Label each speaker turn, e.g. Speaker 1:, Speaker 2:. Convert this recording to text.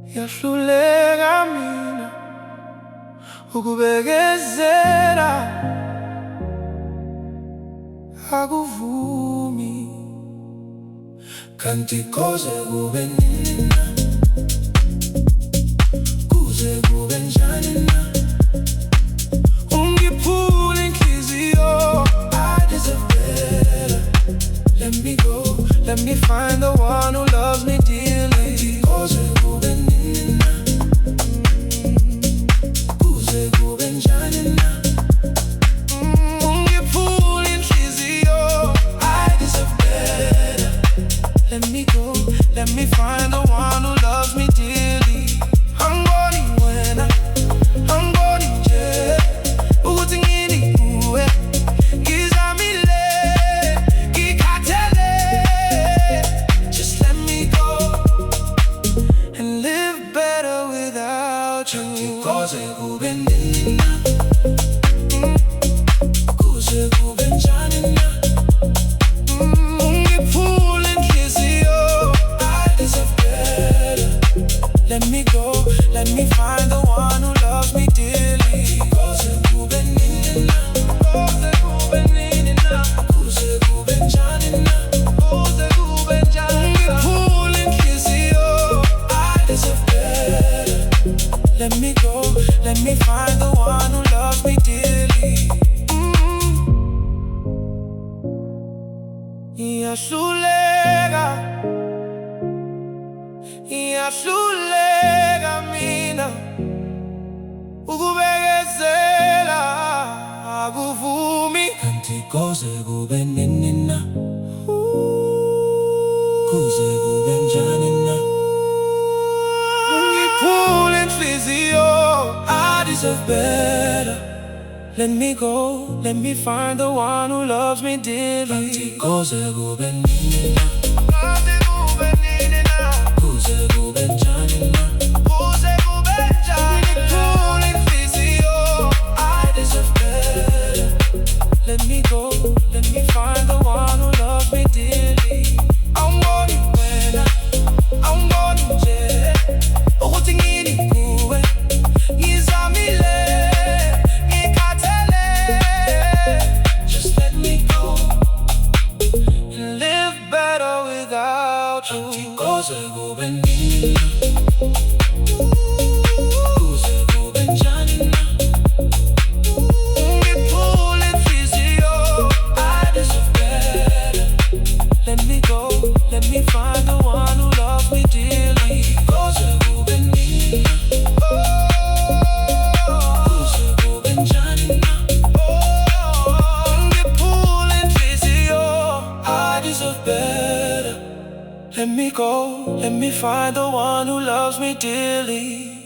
Speaker 1: Ngiyahluleka mina ukubekezela, akuvumi kanti koze kube nini na, kuze kube njani na, ungiphule inhliziyo. I deserve better. Let me go, let me find the one who loves me dearly. Koze kube nini na, kuze kube njani na, ungiphule inhliziyo. I deserve better. Let me go, let me find the one who loves me dearly. Angoni wena, angoni nje, ukuthi ngini kuwe, ngizamile, ngikhathele. Just let me go and live better without you. Koze kube nini na, kuze kube njani na, ungiphule inhliziyo. I deserve better. Let me go, let me find the one who loves me dearly. Koze kube nini na, koze kube nini na, kuze kube njani na, kuze kube njani na, ungiphule inhliziyo. I deserve better. Let me go, let me find the one who loves me dearly. Ngiyahluleka mina ukubekezela, akuvumi kanti koze kube nini na, kuze kube njani na, ungiphule inhliziyo. I deserve better. Let me go, let me find the one who loves me dearly. Koze kube nini na, koze kube nini na, kuze kube njani na, kuze kube njani na, ungiphule inhliziyo. I deserve better. Let me go, let me find the one who loves me dearly. Angoni wena, angoni nje, ukuthi ngini kuwe, ngizamile, ngikhathele. Just let me go and live better without you. Koze kube nini na, kuze kube njani na, ungiphule inhliziyo. I deserve better. Let me go, let me find the one who loves me dearly. Koze kube nini na, kuze kube njani na, ungiphule inhliziyo. I deserve better. Let me go, let me find the one who loves me dearly.